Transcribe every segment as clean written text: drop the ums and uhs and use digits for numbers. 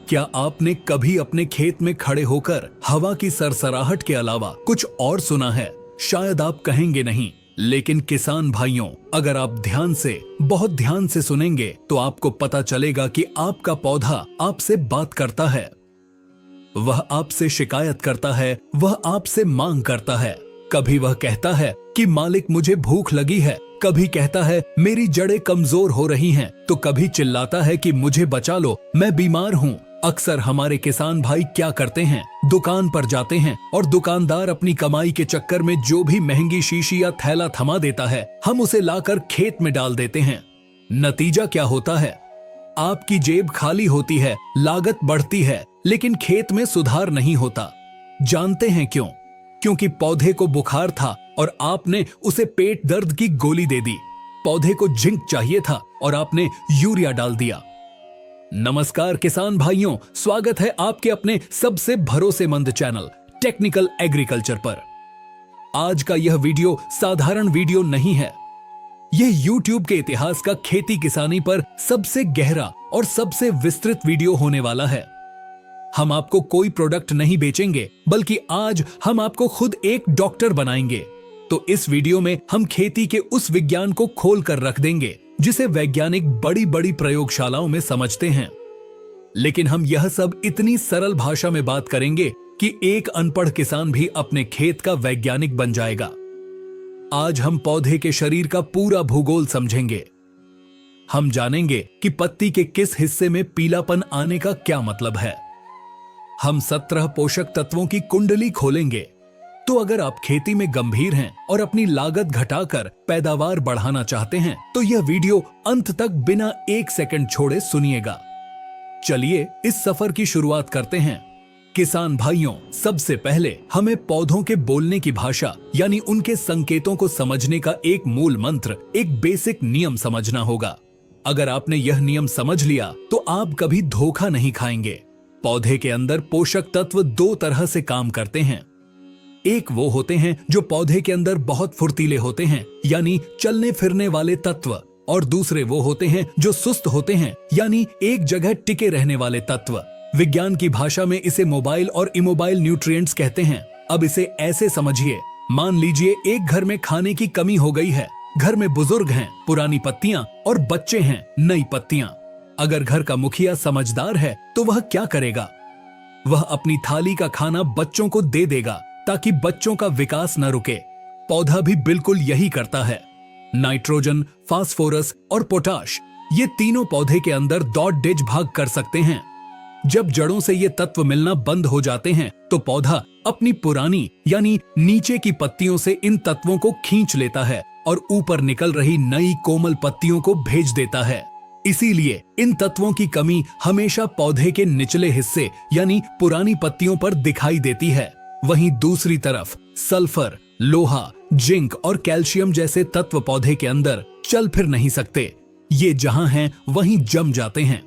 क्या आपने कभी अपने खेत में खड़े होकर हवा की सरसराहट के अलावा कुछ और सुना है? शायद आप कहेंगे नहीं, लेकिन किसान भाइयों, अगर आप ध्यान से, बहुत ध्यान से सुनेंगे तो आपको पता चलेगा कि आपका पौधा आपसे बात करता है। वह आपसे शिकायत करता है, वह आपसे मांग करता है। कभी वह कहता है कि मालिक मुझे भूख लगी है, कभी कहता है मेरी जड़ें कमजोर हो रही हैं, तो कभी चिल्लाता है कि मुझे बचा लो, मैं बीमार हूँ। अक्सर हमारे किसान भाई क्या करते हैं, दुकान पर जाते हैं और दुकानदार अपनी कमाई के चक्कर में जो भी महंगी शीशी या थैला थमा देता है, हम उसे लाकर खेत में डाल देते हैं। नतीजा क्या होता है? आपकी जेब खाली होती है, लागत बढ़ती है, लेकिन खेत में सुधार नहीं होता। जानते हैं क्यों? क्योंकि पौधे को बुखार था और आपने उसे पेट दर्द की गोली दे दी। पौधे को जिंक चाहिए था और आपने यूरिया डाल दिया। नमस्कार किसान भाइयों, स्वागत है आपके अपने सबसे भरोसेमंद चैनल टेक्निकल एग्रीकल्चर पर। आज का यह वीडियो साधारण वीडियो नहीं है। यह YouTube के इतिहास का खेती किसानी पर सबसे गहरा और सबसे विस्तृत वीडियो होने वाला है। हम आपको कोई प्रोडक्ट नहीं बेचेंगे, बल्कि आज हम आपको खुद एक डॉक्टर बनाएंगे। तो इस वीडियो में हम खेती के उस विज्ञान को खोल कर रख देंगे जिसे वैज्ञानिक बड़ी बड़ी प्रयोगशालाओं में समझते हैं। लेकिन हम यह सब इतनी सरल भाषा में बात करेंगे कि एक अनपढ़ किसान भी अपने खेत का वैज्ञानिक बन जाएगा। आज हम पौधे के शरीर का पूरा भूगोल समझेंगे। हम जानेंगे कि पत्ती के किस हिस्से में पीलापन आने का क्या मतलब है। हम 17 पोषक तत्वों की कुंडली खोलेंगे। तो अगर आप खेती में गंभीर हैं और अपनी लागत घटाकर पैदावार बढ़ाना चाहते हैं, तो यह वीडियो अंत तक बिना एक सेकंड छोड़े सुनिएगा। चलिए इस सफर की शुरुआत करते हैं। किसान भाइयों, सबसे पहले हमें पौधों के बोलने की भाषा यानी उनके संकेतों को समझने का एक मूल मंत्र, एक बेसिक नियम समझना होगा। अगर आपने यह नियम समझ लिया तो आप कभी धोखा नहीं खाएंगे। पौधे के अंदर पोषक तत्व दो तरह से काम करते हैं। एक वो होते हैं जो पौधे के अंदर बहुत फुर्तीले होते हैं, यानी चलने फिरने वाले तत्व, और दूसरे वो होते हैं जो सुस्त होते हैं, यानी एक जगह टिके रहने वाले तत्व। विज्ञान की भाषा में इसे मोबाइल और इमोबाइल न्यूट्रिएंट्स कहते हैं। अब इसे ऐसे समझिए, मान लीजिए एक घर में खाने की कमी हो गई है। घर में बुजुर्ग हैं, पुरानी पत्तियां, और बच्चे हैं, नई पत्तियां। अगर घर का मुखिया समझदार है तो वह क्या करेगा? वह अपनी थाली का खाना बच्चों को दे देगा ताकि बच्चों का विकास न रुके। पौधा भी बिल्कुल यही करता है। नाइट्रोजन, फास्फोरस और पोटाश, ये तीनों पौधे के अंदर दौड़ डेज भाग कर सकते हैं। जब जड़ों से ये तत्व मिलना बंद हो जाते हैं तो पौधा अपनी पुरानी यानी नीचे की पत्तियों से इन तत्वों को खींच लेता है और ऊपर निकल रही नई कोमल पत्तियों को भेज देता है। इसीलिए इन तत्वों की कमी हमेशा पौधे के निचले हिस्से यानी पुरानी पत्तियों पर दिखाई देती है। वहीं दूसरी तरफ सल्फर, लोहा, जिंक और कैल्शियम जैसे तत्व पौधे के अंदर चल फिर नहीं सकते। ये जहां हैं वहीं जम जाते हैं।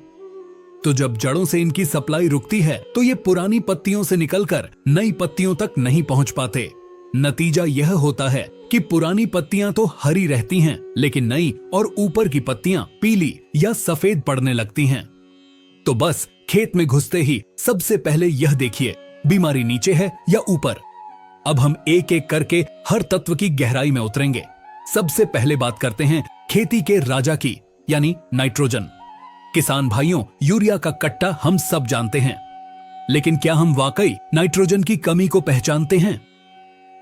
तो जब जड़ों से इनकी सप्लाई रुकती है तो ये पुरानी पत्तियों से निकलकर नई पत्तियों तक नहीं पहुंच पाते। नतीजा यह होता है कि पुरानी पत्तियां तो हरी रहती हैं, लेकिन नई और ऊपर की पत्तियां पीली या सफेद पड़ने लगती हैं। तो बस खेत में घुसते ही सबसे पहले यह देखिए, बीमारी नीचे है या ऊपर। अब हम एक एक करके हर तत्व की गहराई में उतरेंगे। सबसे पहले बात करते हैं खेती के राजा की, यानी नाइट्रोजन। किसान भाइयों, यूरिया का कट्टा हम सब जानते हैं, लेकिन क्या हम वाकई नाइट्रोजन की कमी को पहचानते हैं?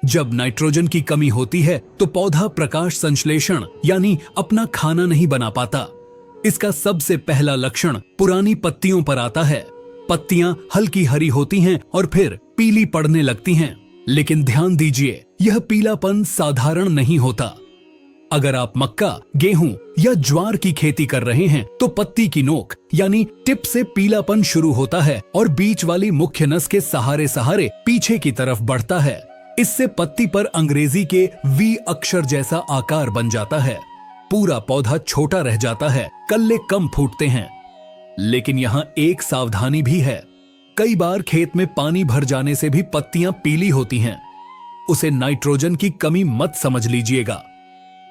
जब नाइट्रोजन की कमी होती है तो पौधा प्रकाश संश्लेषण यानी अपना खाना नहीं बना पाता। इसका सबसे पहला लक्षण पुरानी पत्तियों पर आता है। पत्तियां हल्की हरी होती हैं और फिर पीली पड़ने लगती हैं। लेकिन ध्यान दीजिए, यह पीलापन साधारण नहीं होता। अगर आप मक्का, गेहूं या ज्वार की खेती कर रहे हैं तो पत्ती की नोक यानी टिप से पीलापन शुरू होता है और बीच वाली मुख्य नस के सहारे सहारे पीछे की तरफ बढ़ता है। इससे पत्ती पर अंग्रेजी के वी अक्षर जैसा आकार बन जाता है। पूरा पौधा छोटा रह जाता है, कल्ले कम फूटते हैं। लेकिन यहाँ एक सावधानी भी है। कई बार खेत में पानी भर जाने से भी पत्तियां पीली होती हैं। उसे नाइट्रोजन की कमी मत समझ लीजिएगा।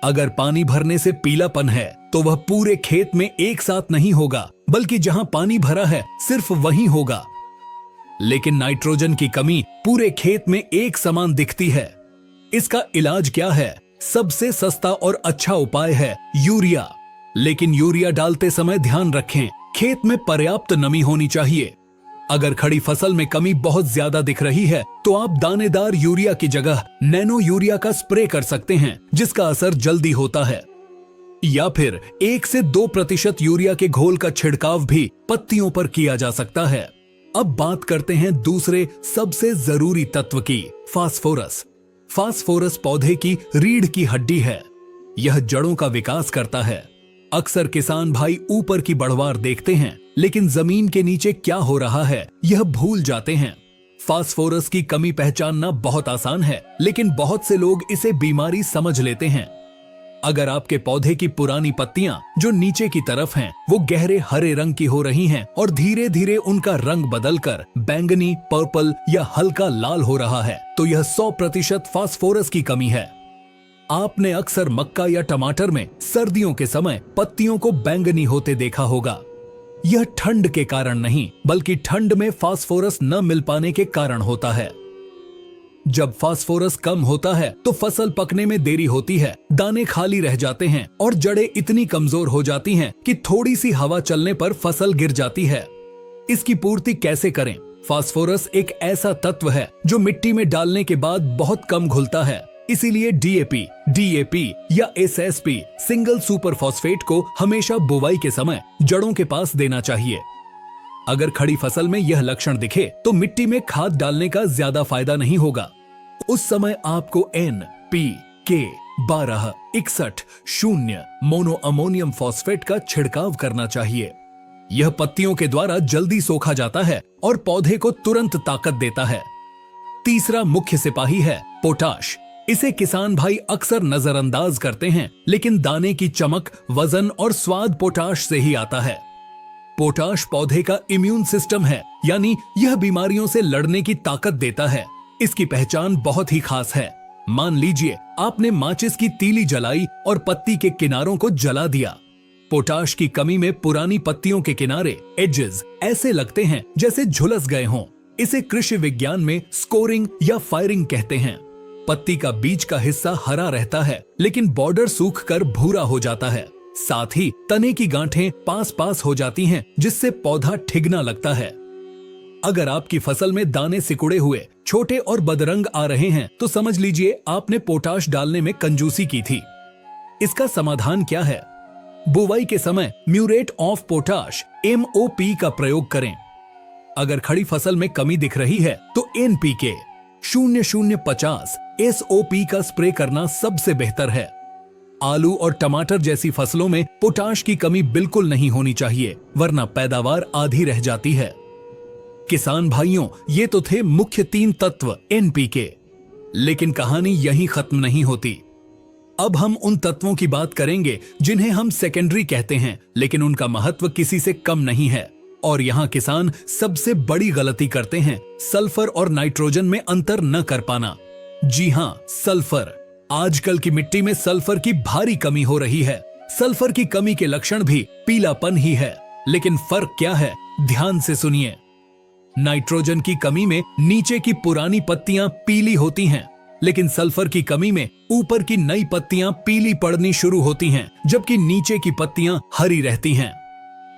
अगर पानी भरने से पीलापन है तो वह पूरे खेत में एक साथ नहीं होगा, बल्कि जहां पानी भरा है सिर्फ वहीं होगा। लेकिन नाइट्रोजन की कमी पूरे खेत में एक समान दिखती है। इसका इलाज क्या है? सबसे सस्ता और अच्छा उपाय है यूरिया। लेकिन यूरिया डालते समय ध्यान रखें, खेत में पर्याप्त नमी होनी चाहिए। अगर खड़ी फसल में कमी बहुत ज्यादा दिख रही है तो आप दानेदार यूरिया की जगह नैनो यूरिया का स्प्रे कर सकते हैं, जिसका असर जल्दी होता है। या फिर 1 से 2% यूरिया के घोल का छिड़काव भी पत्तियों पर किया जा सकता है। अब बात करते हैं दूसरे सबसे जरूरी तत्व की, फास्फोरस। फास्फोरस पौधे की रीढ़ की हड्डी है। यह जड़ों का विकास करता है। अक्सर किसान भाई ऊपर की बढ़वार देखते हैं, लेकिन जमीन के नीचे क्या हो रहा है यह भूल जाते हैं। फास्फोरस की कमी पहचानना बहुत आसान है, लेकिन बहुत से लोग इसे बीमारी समझ लेते हैं। अगर आपके पौधे की पुरानी पत्तियां जो नीचे की तरफ हैं, वो गहरे हरे रंग की हो रही हैं और धीरे धीरे उनका रंग बदलकर बैंगनी, पर्पल या हल्का लाल हो रहा है, तो यह 100% फास्फोरस की कमी है। आपने अक्सर मक्का या टमाटर में सर्दियों के समय पत्तियों को बैंगनी होते देखा होगा। यह ठंड के कारण नहीं, बल्कि ठंड में फास्फोरस न मिल पाने के कारण होता है। जब फास्फोरस कम होता है तो फसल पकने में देरी होती है, दाने खाली रह जाते हैं और जड़ें इतनी कमजोर हो जाती हैं कि थोड़ी सी हवा चलने पर फसल गिर जाती है। इसकी पूर्ति कैसे करें? फास्फोरस एक ऐसा तत्व है जो मिट्टी में डालने के बाद बहुत कम घुलता है। इसीलिए डीएपी या एसएसपी सिंगल सुपर फॉस्फेट को हमेशा बुवाई के समय जड़ों के पास देना चाहिए। अगर खड़ी फसल में यह लक्षण दिखे तो मिट्टी में खाद डालने का ज्यादा फायदा नहीं होगा। उस समय आपको NPK 1261 मोनो अमोनियम फॉस्फेट का छिड़काव करना चाहिए। यह पत्तियों के द्वारा जल्दी सोखा जाता है और पौधे को तुरंत ताकत देता है। तीसरा मुख्य सिपाही है पोटाश। इसे किसान भाई अक्सर नजरअंदाज करते हैं, लेकिन दाने की चमक, वजन और स्वाद पोटाश से ही आता है। पोटाश पौधे का इम्यून सिस्टम है, यानी यह बीमारियों से लड़ने की ताकत देता है। इसकी पहचान बहुत ही खास है। मान लीजिए आपने माचिस की तीली जलाई और पत्ती के किनारों को जला दिया। पोटाश की कमी में पुरानी पत्तियों के किनारे एजेस ऐसे लगते हैं जैसे झुलस गए हों। इसे कृषि विज्ञान में स्कोरिंग या फायरिंग कहते हैं। पत्ती का बीच का हिस्सा हरा रहता है, लेकिन बॉर्डर सूखकर भूरा हो जाता है। साथ ही तने की गांठें पास हो जाती हैं, जिससे पौधा ठिगना लगता है। अगर आपकी फसल में दाने सिकुड़े हुए, छोटे और बदरंग आ रहे हैं, तो समझ लीजिए आपने पोटाश डालने में कंजूसी की थी। इसका समाधान क्या है? बुवाई के समय म्यूरेट ऑफ पोटाश MOP का प्रयोग करें। अगर खड़ी फसल में कमी दिख रही है तो NPK 0050 SOP का स्प्रे करना सबसे बेहतर है। आलू और टमाटर जैसी फसलों में पोटाश की कमी बिल्कुल नहीं होनी चाहिए, वरना पैदावार आधी रह जाती है। किसान भाइयों, ये तो थे मुख्य 3 तत्व NPK। लेकिन कहानी यहीं खत्म नहीं होती। अब हम उन तत्वों की बात करेंगे जिन्हें हम सेकेंडरी कहते हैं, लेकिन उनका महत्व किसी से कम नहीं है। और यहाँ किसान सबसे बड़ी गलती करते हैं, सल्फर और नाइट्रोजन में अंतर न कर पाना। जी हाँ, सल्फर। आजकल की मिट्टी में सल्फर की भारी कमी हो रही है। सल्फर की कमी के लक्षण भी पीलापन ही है, लेकिन फर्क क्या है? ध्यान से सुनिए। नाइट्रोजन की कमी में नीचे की पुरानी पत्तियां पीली होती हैं, लेकिन सल्फर की कमी में ऊपर की नई पत्तियां पीली पड़नी शुरू होती हैं, जबकि नीचे की पत्तियां हरी रहती हैं।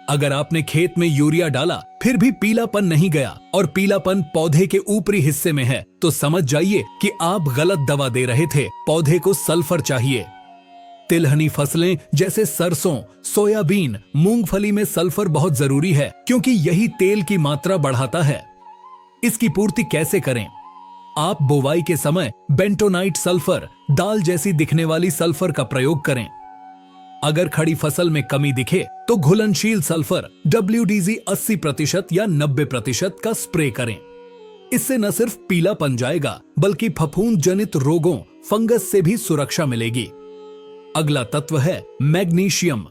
अगर आपने खेत में यूरिया डाला फिर भी पीलापन नहीं गया और पीलापन पौधे के ऊपरी हिस्से में है, तो समझ जाइए कि आप गलत दवा दे रहे थे। पौधे को सल्फर चाहिए। तिलहनी फसलें जैसे सरसों, सोयाबीन, मूंगफली में सल्फर बहुत जरूरी है, क्योंकि यही तेल की मात्रा बढ़ाता है। इसकी पूर्ति कैसे करें? आप बुवाई के समय बेंटोनाइट सल्फर, दाल जैसी दिखने वाली सल्फर का प्रयोग करें। अगर खड़ी फसल में कमी दिखे तो घुलनशील सल्फर WDG 80% या 90% का स्प्रे करें। इससे न सिर्फ पीलापन जाएगा, बल्कि फफूंद जनित रोगों, फंगस से भी सुरक्षा मिलेगी। अगला तत्व है मैग्नीशियम।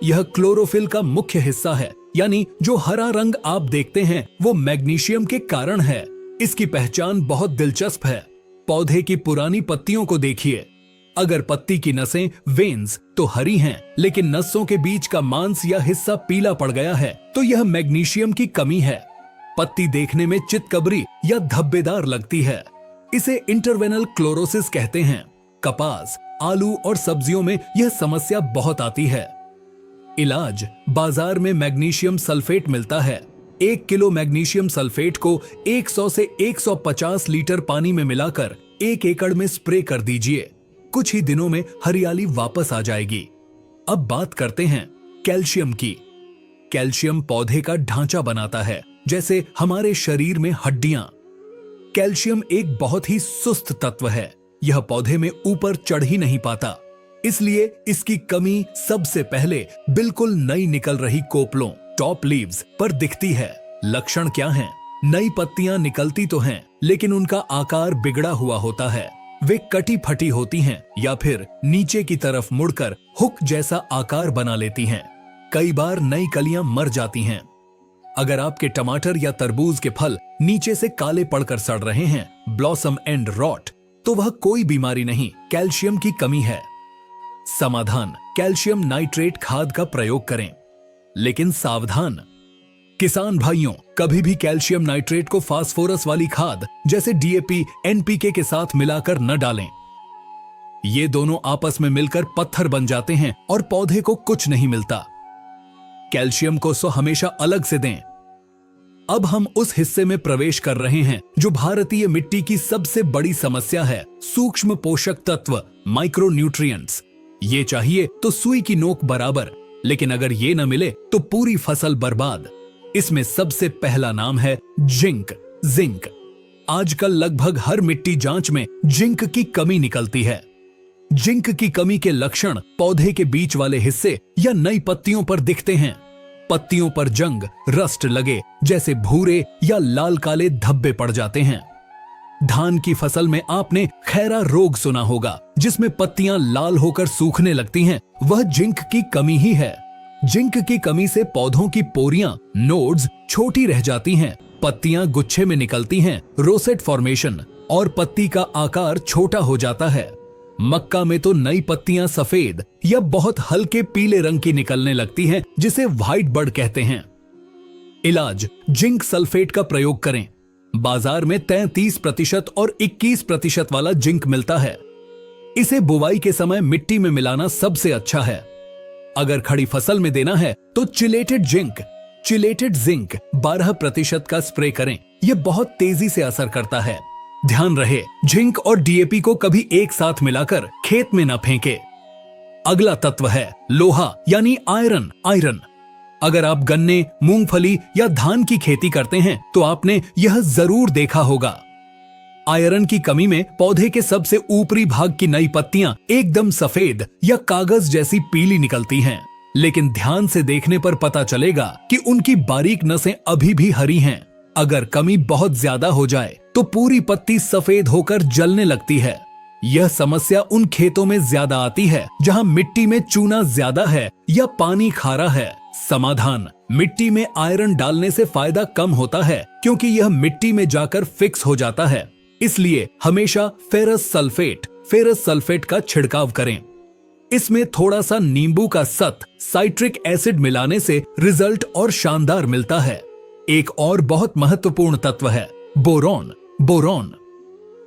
यह क्लोरोफिल का मुख्य हिस्सा है, यानी जो हरा रंग आप देखते हैं वो मैग्नीशियम के कारण है। इसकी पहचान बहुत दिलचस्प है। पौधे की पुरानी पत्तियों को देखिए। अगर पत्ती की नसें वेन्स तो हरी हैं, लेकिन नसों के बीच का मांस या हिस्सा पीला पड़ गया है तो यह मैग्नीशियम की कमी है। पत्ती देखने में चितकबरी या धब्बेदार लगती है, इसे इंटरवेनल क्लोरोसिस कहते हैं। कपास, आलू और सब्जियों में यह समस्या बहुत आती है। इलाज, बाजार में मैग्नीशियम सल्फेट मिलता है। 1 किलो मैग्नीशियम सल्फेट को 100 से 150 लीटर पानी में मिलाकर 1 एकड़ में स्प्रे कर दीजिए। कुछ ही दिनों में हरियाली वापस आ जाएगी। अब बात करते हैं कैल्शियम की। कैल्शियम पौधे का ढांचा बनाता है, जैसे हमारे शरीर में हड्डियां। कैल्शियम एक बहुत ही सुस्त तत्व है, यह पौधे में ऊपर चढ़ ही नहीं पाता, इसलिए इसकी कमी सबसे पहले बिल्कुल नई निकल रही कोपलों, टॉप लीव्स पर दिखती है। लक्षण क्या हैं? नई पत्तियां निकलती तो हैं, लेकिन उनका आकार बिगड़ा हुआ होता है। वे कटी फटी होती हैं या फिर नीचे की तरफ मुड़कर हुक जैसा आकार बना लेती हैं। कई बार नई कलियां मर जाती हैं। अगर आपके टमाटर या तरबूज के फल नीचे से काले पड़कर सड़ रहे हैं, ब्लॉसम एंड रॉट, तो वह कोई बीमारी नहीं, कैल्शियम की कमी है। समाधान, कैल्शियम नाइट्रेट खाद का प्रयोग करें, लेकिन सावधान किसान भाइयों, कभी भी कैल्शियम नाइट्रेट को फास्फोरस वाली खाद जैसे डीएपी, एनपीके के साथ मिलाकर न डालें। ये दोनों आपस में मिलकर पत्थर बन जाते हैं और पौधे को कुछ नहीं मिलता। कैल्शियम को हमेशा अलग से दें। अब हम उस हिस्से में प्रवेश कर रहे हैं जो भारतीय मिट्टी की सबसे बड़ी समस्या है, सूक्ष्म पोषक तत्व, माइक्रोन्यूट्रिएंट्स। ये चाहिए तो सुई की नोक बराबर, लेकिन अगर ये न मिले तो पूरी फसल बर्बाद। इसमें सबसे पहला नाम है जिंक। आजकल लगभग हर मिट्टी जांच में जिंक की कमी निकलती है। जिंक की कमी के लक्षण पौधे के बीच वाले हिस्से या नई पत्तियों पर दिखते हैं। पत्तियों पर जंग, रस्ट लगे जैसे भूरे या लाल काले धब्बे पड़ जाते हैं। धान की फसल में आपने खैरा रोग सुना होगा, जिसमें पत्तियां लाल होकर सूखने लगती हैं, वह जिंक की कमी ही है। जिंक की कमी से पौधों की पोरियां, नोड्स छोटी रह जाती हैं, पत्तियां गुच्छे में निकलती हैं, रोसेट फॉर्मेशन, और पत्ती का आकार छोटा हो जाता है। मक्का में तो नई पत्तियां सफेद या बहुत हल्के पीले रंग की निकलने लगती हैं, जिसे व्हाइट बर्ड कहते हैं। इलाज, जिंक सल्फेट का प्रयोग करें। बाजार में 33% और 21% वाला जिंक मिलता है। इसे बुवाई के समय मिट्टी में मिलाना सबसे अच्छा है। अगर खड़ी फसल में देना है तो चिलेटेड जिंक 12% का स्प्रे करें, यह बहुत तेजी से असर करता है। ध्यान रहे, जिंक और डीएपी को कभी एक साथ मिलाकर खेत में न फेंके। अगला तत्व है लोहा यानी आयरन। अगर आप गन्ने, मूंगफली या धान की खेती करते हैं तो आपने यह जरूर देखा होगा। आयरन की कमी में पौधे के सबसे ऊपरी भाग की नई पत्तियां एकदम सफेद या कागज जैसी पीली निकलती हैं, लेकिन ध्यान से देखने पर पता चलेगा कि उनकी बारीक नसें अभी भी हरी हैं। अगर कमी बहुत ज्यादा हो जाए तो पूरी पत्ती सफेद होकर जलने लगती है। यह समस्या उन खेतों में ज्यादा आती है जहां मिट्टी में चूना ज्यादा है या पानी खारा है। समाधान, मिट्टी में आयरन डालने से फायदा कम होता है, क्योंकि यह मिट्टी में जाकर फिक्स हो जाता है। इसलिए हमेशा फेरस सल्फेट का छिड़काव करें। इसमें थोड़ा सा नींबू का साइट्रिक एसिड मिलाने से रिजल्ट और शानदार मिलता है। एक और बहुत महत्वपूर्ण तत्व है बोरॉन।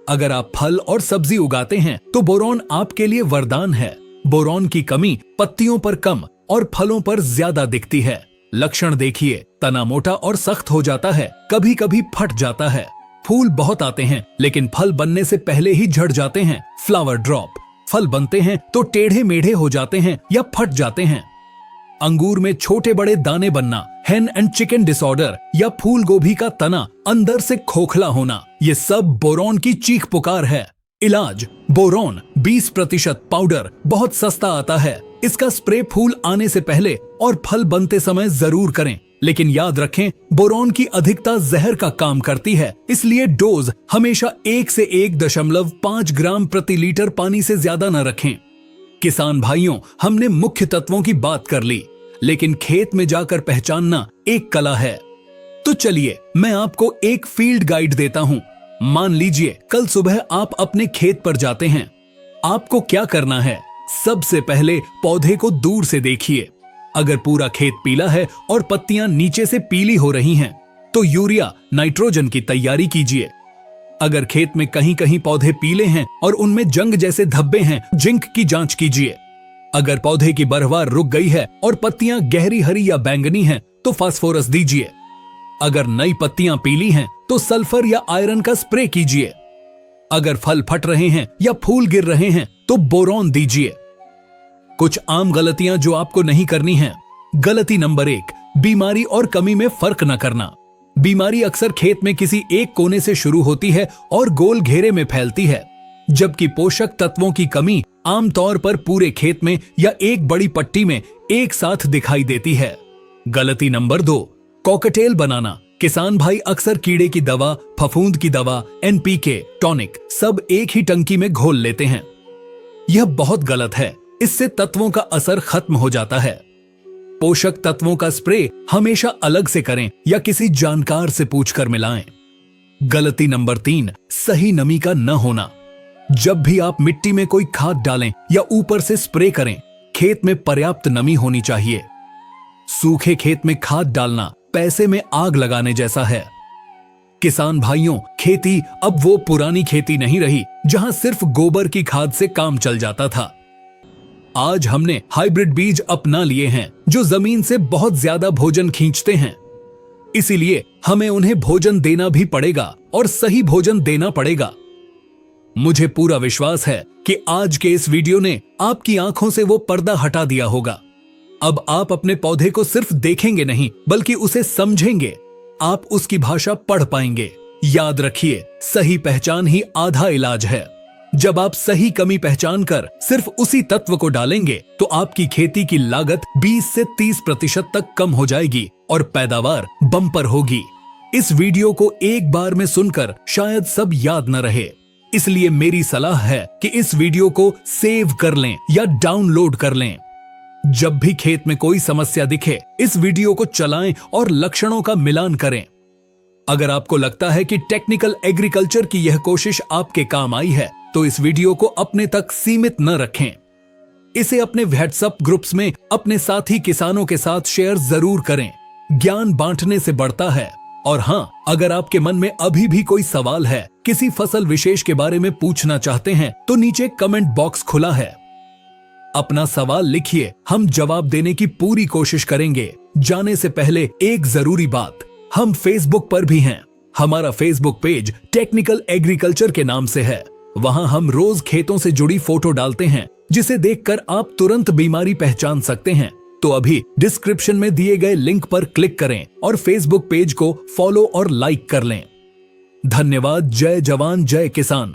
अगर आप फल और सब्जी उगाते हैं तो बोरॉन आपके लिए वरदान है। बोरॉन की कमी पत्तियों पर कम और फलों पर ज्यादा दिखती है। लक्षण देखिए, तना मोटा और सख्त हो जाता है, कभी कभी फट जाता है। फूल बहुत आते हैं लेकिन फल बनने से पहले ही झड़ जाते हैं। फ्लावर ड्रॉप, फल बनते हैं तो टेढ़े मेढ़े हो जाते हैं या फट जाते हैं। अंगूर में छोटे बड़े दाने बनना, हेन एंड चिकन डिसऑर्डर या फूल गोभी का तना अंदर से खोखला होना, ये सब बोरॉन की चीख पुकार है। इलाज, बोरॉन 20% पाउडर बहुत सस्ता आता है। इसका स्प्रे फूल आने से पहले और फल बनते समय जरूर करें, लेकिन याद रखें बोरॉन की अधिकता जहर का काम करती है, इसलिए डोज हमेशा 1 से 1.5 ग्राम प्रति लीटर पानी से ज्यादा न रखें। किसान भाइयों, हमने मुख्य तत्वों की बात कर ली, लेकिन खेत में जाकर पहचानना एक कला है। तो चलिए मैं आपको एक फील्ड गाइड देता हूं। मान लीजिए कल सुबह आप अपने खेत पर जाते हैं। आपको क्या करना है, सबसे पहले पौधे को दूर से देखिए। अगर पूरा खेत पीला है और पत्तियां नीचे से पीली हो रही हैं, तो यूरिया नाइट्रोजन की तैयारी कीजिए। अगर खेत में कहीं कहीं पौधे पीले हैं और उनमें जंग जैसे धब्बे हैं, जिंक की जांच कीजिए। अगर पौधे की बरवार रुक गई है और पत्तियां गहरी हरी या बैंगनी हैं, तो फास्फोरस दीजिए। अगर नई पत्तियां पीली हैं, तो सल्फर या आयरन का स्प्रे कीजिए। अगर फल फट रहे हैं या फूल गिर रहे हैं, तो बोरॉन दीजिए। कुछ आम गलतियां जो आपको नहीं करनी हैं। गलती नंबर 1, बीमारी और कमी में फर्क न करना। बीमारी अक्सर खेत में किसी एक कोने से शुरू होती है और गोल घेरे में फैलती है, जबकि पोषक तत्वों की कमी आमतौर पर पूरे खेत में या एक बड़ी पट्टी में एक साथ दिखाई देती है। गलती नंबर 2, कॉकटेल बनाना। किसान भाई अक्सर कीड़े की दवा, फफूंद की दवा, एनपीके, टॉनिक सब एक ही टंकी में घोल लेते हैं। यह बहुत गलत है, इससे तत्वों का असर खत्म हो जाता है। पोषक तत्वों का स्प्रे हमेशा अलग से करें या किसी जानकार से पूछकर मिलाएं। गलती नंबर 3, सही नमी का न होना। जब भी आप मिट्टी में कोई खाद डालें या ऊपर से स्प्रे करें, खेत में पर्याप्त नमी होनी चाहिए। सूखे खेत में खाद डालना पैसे में आग लगाने जैसा है। किसान भाइयों, खेती अब वो पुरानी खेती नहीं रही जहां सिर्फ गोबर की खाद से काम चल जाता था। आज हमने हाइब्रिड बीज अपना लिए हैं जो जमीन से बहुत ज्यादा भोजन खींचते हैं। इसीलिए हमें उन्हें भोजन देना भी पड़ेगा और सही भोजन देना पड़ेगा। मुझे पूरा विश्वास है कि आज के इस वीडियो ने आपकी आंखों से वो पर्दा हटा दिया होगा। अब आप अपने पौधे को सिर्फ देखेंगे नहीं, बल्कि उसे समझेंगे। आप उसकी भाषा पढ़ पाएंगे। याद रखिए, सही पहचान ही आधा इलाज है। जब आप सही कमी पहचान कर सिर्फ उसी तत्व को डालेंगे, तो आपकी खेती की लागत 20 से 30% तक कम हो जाएगी और पैदावार बम्पर होगी। इस वीडियो को एक बार में सुनकर शायद सब याद न रहे, इसलिए मेरी सलाह है कि इस वीडियो को सेव कर लें या डाउनलोड कर लें। जब भी खेत में कोई समस्या दिखे, इस वीडियो को चलाएं और लक्षणों का मिलान करें। अगर आपको लगता है कि टेक्निकल एग्रीकल्चर की यह कोशिश आपके काम आई है, तो इस वीडियो को अपने तक सीमित न रखें। इसे अपने व्हाट्सएप ग्रुप्स में अपने साथी किसानों के साथ शेयर जरूर करें। ज्ञान बांटने से बढ़ता है। और हाँ, अगर आपके मन में अभी भी कोई सवाल है, किसी फसल विशेष के बारे में पूछना चाहते हैं, तो नीचे कमेंट बॉक्स खुला है। अपना सवाल लिखिए, हम जवाब देने की पूरी कोशिश करेंगे। जाने से पहले एक जरूरी बात, हम फेसबुक पर भी हैं। हमारा फेसबुक पेज टेक्निकल एग्रीकल्चर के नाम से है। वहां हम रोज खेतों से जुड़ी फोटो डालते हैं, जिसे देखकर आप तुरंत बीमारी पहचान सकते हैं। तो अभी डिस्क्रिप्शन में दिए गए लिंक पर क्लिक करें और फेसबुक पेज को फॉलो और लाइक कर लें। धन्यवाद। जय जवान जय किसान।